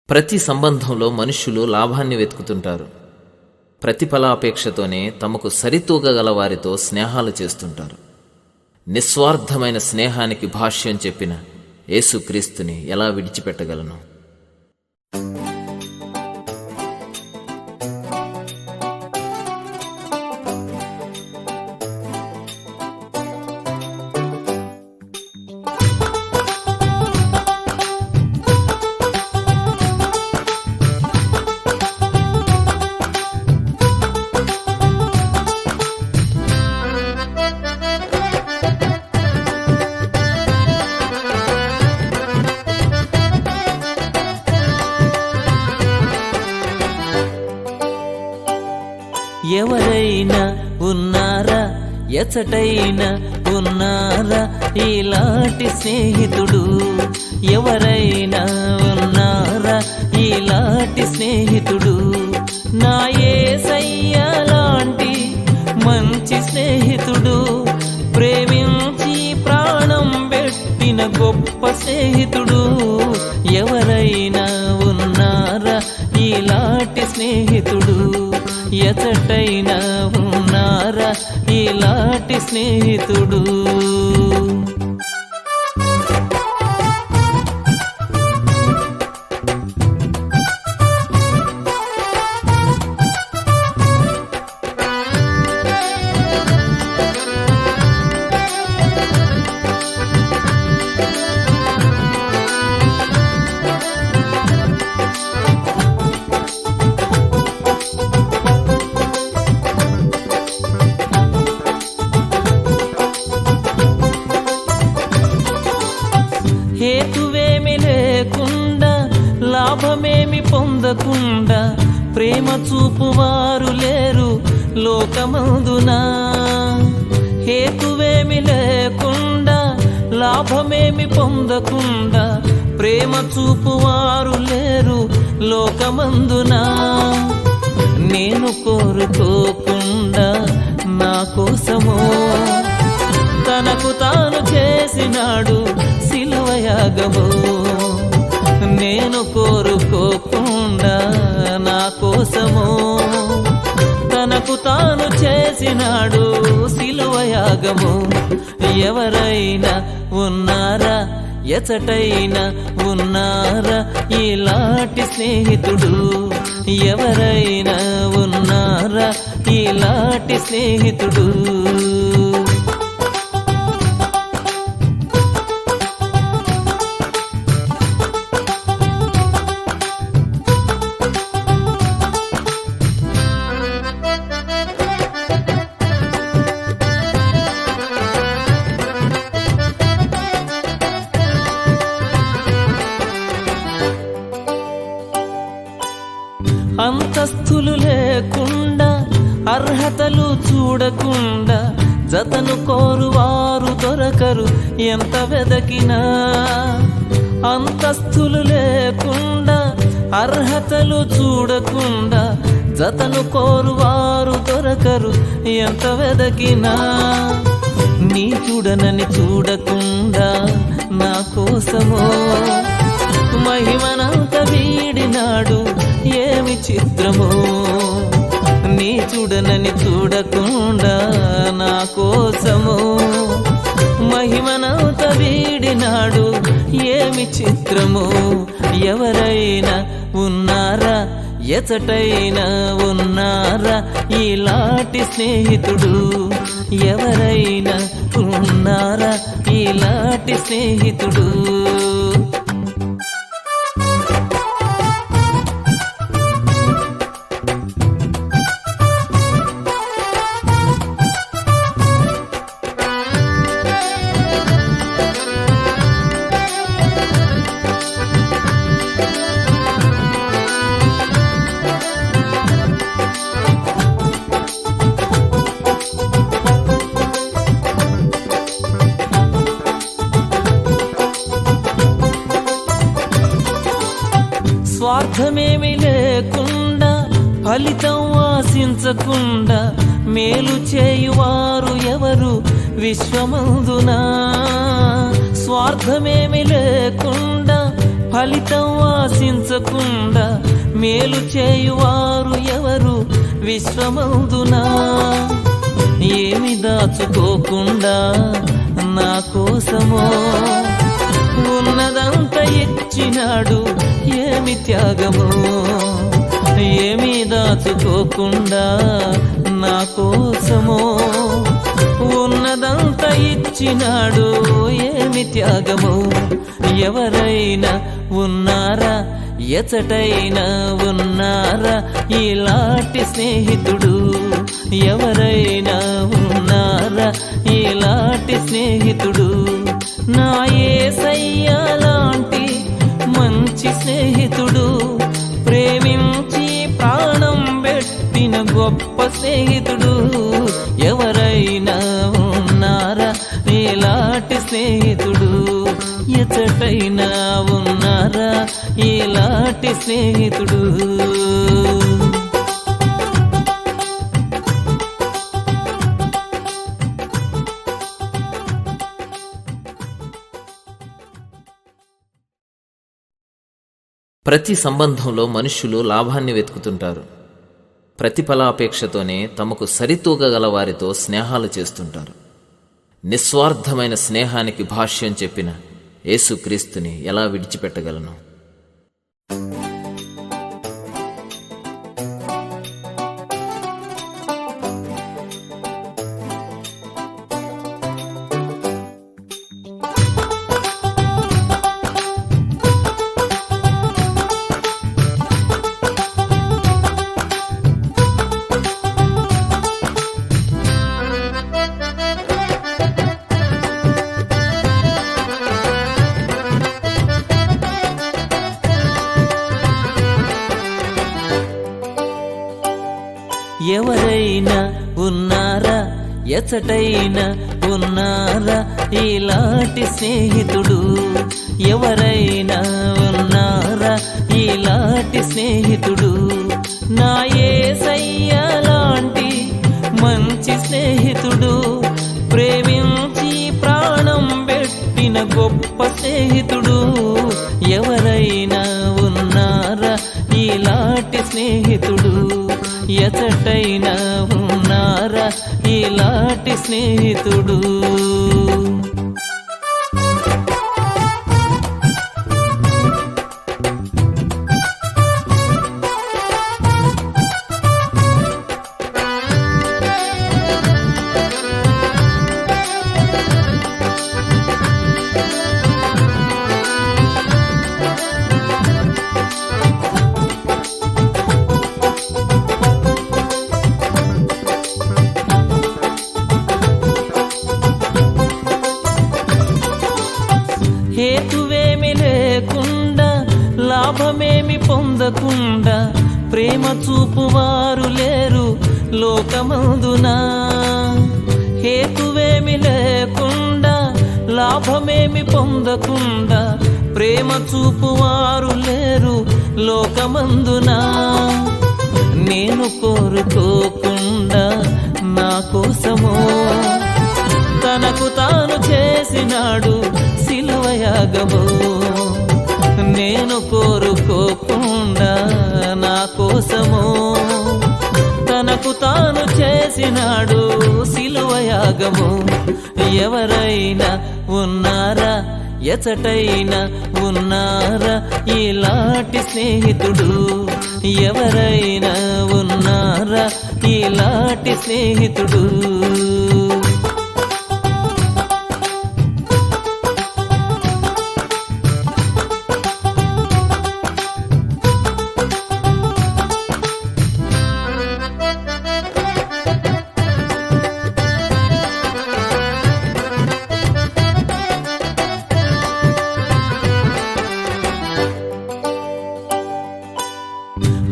ప్రతి సంబంధంలో మనుష్యులు లాభాన్ని వెతుకుతుంటారు. ప్రతిఫలాపేక్షతోనే తమకు సరితూగగల వారితో స్నేహాలు చేస్తుంటారు. నిస్వార్థమైన స్నేహానికి భాష్యం చెప్పిన యేసుక్రీస్తుని ఎలా విడిచిపెట్టగలను? ఎవరైనా ఉన్నారా, ఎచటైనా ఉన్నారా ఇలాంటి స్నేహితుడు? ఎవరైనా ఉన్నారా ఇలాంటి స్నేహితుడు? నా యేసయ్య లాంటి మంచి స్నేహితుడు, ప్రేమించి ప్రాణం పెట్టిన గొప్ప స్నేహితుడు. ఎవరైనా ఉన్నారా ఇలాంటి స్నేహితుడు? ఎచటైనా ఉన్నారా ఇలాంటి స్నేహితుడు? హేతువేమి లేకుండా, లాభమేమి పొందకుండా ప్రేమ చూపువారు లేరు లోకమందునా. హేతువేమి లేకుండా, లాభమేమి పొందకుండా ప్రేమ చూపువారు లేరు లోకమందునా. నేను కోరుకోకుండా నా కోసము తనకు తాను చేసినాడు సిలువయాగము. నేను కోరుకోకుండా నా కోసము తనకు తాను చేసినాడు సిలువయాగము. ఎవరైనా ఉన్నారా, ఎచటైనా ఉన్నారా ఇలాంటి స్నేహితుడు? ఎవరైనా ఉన్నారా ఇలాంటి స్నేహితుడు? అంతస్తులు లేకుండా, అర్హతలు చూడకుండా జతను కోరువారు దొరకరు ఎంత వెదకినా. అంతస్తులు లేకుండా, అర్హతలు చూడకుండా జతను కోరువారు దొరకరు ఎంత వెదకినా. నీ చూడనని చూడకుండా నా కోసము మహిమనంత వీడినాడు, ఏమి చిత్రము. నీ చూడనని చూడకుండా నా కోసము మహిమనంత వీడినాడు, ఏమి చిత్రము. ఎవరైనా ఉన్నారా, ఎచటైనా ఉన్నారా ఇలాంటి స్నేహితుడు? ఎవరైనా ఉన్నారా ఇలాంటి స్నేహితుడు? స్వార్థమేమి లేకుండా, ఫలితం ఆశించకుండా మేలు చేయువారు ఎవరు విశ్వమందునా. స్వార్థమేమి లేకుండా, ఫలితం ఆశించకుండా మేలు చేయువారు ఎవరు విశ్వమందునా? ఏమి దాచుకోకుండా నా కోసమో ఉన్నదంతా ఇచ్చినాడు, ఏమి త్యాగము. ఏమి దాచుకోకుండా నా కోసమో ఉన్నదంతా ఇచ్చినాడు, ఏమి త్యాగము. ఎవరైనా ఉన్నారా, ఎచటైనా ఉన్నారా ఇలాంటి స్నేహితుడు? ఎవరైనా ఉన్నారా ఇలాంటి స్నేహితుడు? నా యేసయ్య లాంటి మంచి స్నేహితుడు, ప్రేమించి ప్రాణం పెట్టిన గొప్ప స్నేహితుడు. ఎవరైనా ఉన్నారా ఇలాంటి స్నేహితుడు? ఎచటైనా ఉన్నారా ఇలాంటి స్నేహితుడు? ప్రతి సంబంధంలో మనుష్యులు లాభాన్ని వెతుకుతుంటారు. ప్రతిఫలాపేక్షతోనే తమకు సరితూగగల వారితో స్నేహాలు చేస్తుంటారు. నిస్వార్థమైన స్నేహానికి భాష్యం చెప్పిన యేసుక్రీస్తుని ఎలా విడిచిపెట్టగలను? ఎవరైనా ఉన్నారా, ఎచటైనా ఉన్నారా ఇలాంటి స్నేహితుడు? ఎవరైనా ఉన్నారా ఇలాంటి స్నేహితుడు? నా యేసయ్య లాంటి మంచి స్నేహితుడు, ప్రేమించి ప్రాణం పెట్టిన గొప్ప స్నేహితుడు. ఎవరైనా ఉన్నారా ఇలాంటి స్నేహితుడు? ఎచటైనా ఉన్నారా ఇలాంటి స్నేహితుడు? హేతువేమి లేకుండా లాభమేమి పొందకుండా ప్రేమ చూపువారు లేరు లోకమందునా? హేతువేమి లేకుండా లాభమేమి పొందకుండా ప్రేమ చూపువారు లేరు లోకమందునా? నేను కోరుకోకుండా నా కోసమో తనకు తాను చేసినాడు సిలువ యాగము. నేను కోరుకోకుండా నా కోసము తనకు తాను చేసినాడు సిలువ యాగము. ఎవరైనా ఉన్నారా, ఎచటైనా ఉన్నారా ఇలాంటి స్నేహితుడు? ఎవరైనా ఉన్నారా ఇలాంటి స్నేహితుడు?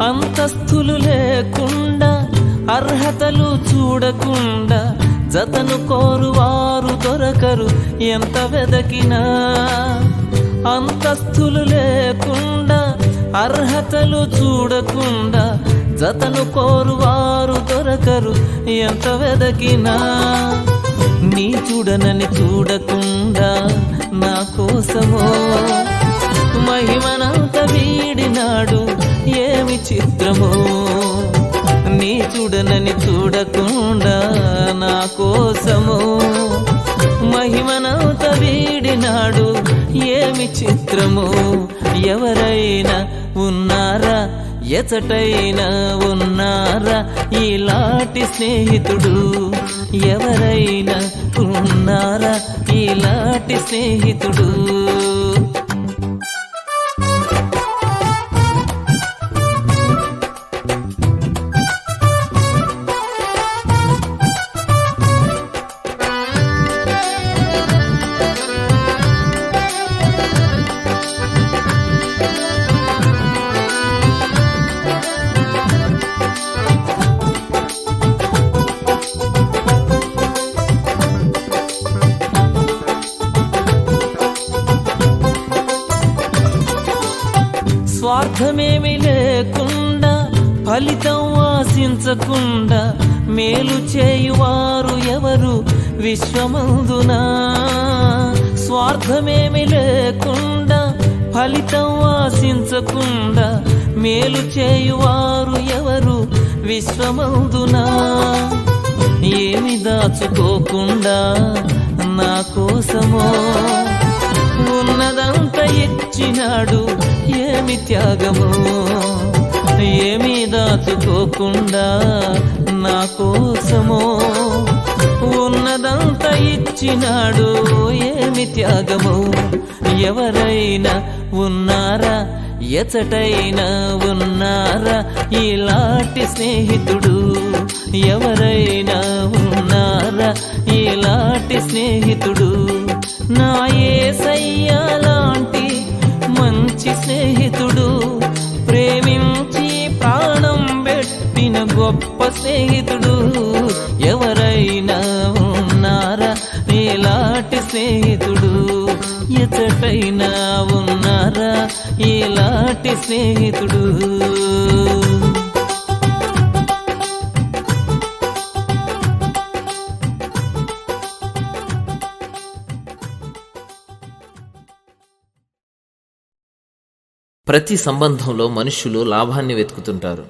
అంతస్తులు లేకుండా అర్హతలు చూడకుండా జతను కోరువారు దొరకరు ఎంత వెదకినా. అంతస్తులు లేకుండా అర్హతలు చూడకుండా జతను కోరువారు దొరకరు ఎంత వెదకినా. నీ చూడనని చూడకుండా నా కోసమో మహిమనంత వీడినాడు ఏమి చిత్రమో, నీచుడనని చూడకుండా నా కోసము మహిమనంత వీడినాడు ఏమి చిత్రము. ఎవరైనా ఉన్నారా, ఎచటైనా ఉన్నారా ఇలాంటి స్నేహితుడు? ఎవరైనా ఉన్నారా ఇలాంటి స్నేహితుడు? స్వార్థమేమి లేకుండా, ఫలితం ఆశించకుండా మేలు చేయువారు ఎవరు విశ్వమందున? స్వార్థమేమి లేకుండా, ఫలితం ఆశించకుండా మేలు చేయువారు ఎవరు విశ్వమందున? ఏమి దాచుకోకుండా నా కోసమో ఉన్నదంతా ఇచ్చినాడు ఏమి త్యాగము. ఏమి దాచుకోకుండా నా కోసము ఉన్నదంతా ఇచ్చినాడు ఏమి త్యాగము. ఎవరైనా ఉన్నారా, ఎచటైనా ఉన్నారా ఇలాంటి స్నేహితుడు? ఎవరైనా ఉన్నారా ఇలాంటి స్నేహితుడు? నా యేసయ్య లాంటి మంచి స్నేహితుడు, ప్రేమించి ప్రాణం పెట్టిన గొప్ప స్నేహితుడు. ఎవరైనా ఉన్నారా ఇలాంటి స్నేహితుడు? ఎచటైనా ఉన్నారా ఇలాంటి స్నేహితుడు? ప్రతి సంబంధంలో మనుష్యులు లాభాన్ని వెతుకుతుంటారు.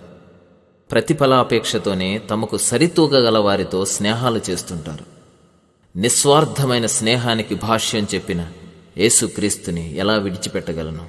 ప్రతిఫలాపేక్షతోనే తమకు సరితూగగల వారితో స్నేహాలు చేస్తుంటారు. నిస్వార్థమైన స్నేహానికి భాష్యం చెప్పిన యేసుక్రీస్తుని ఎలా విడిచిపెట్టగలను?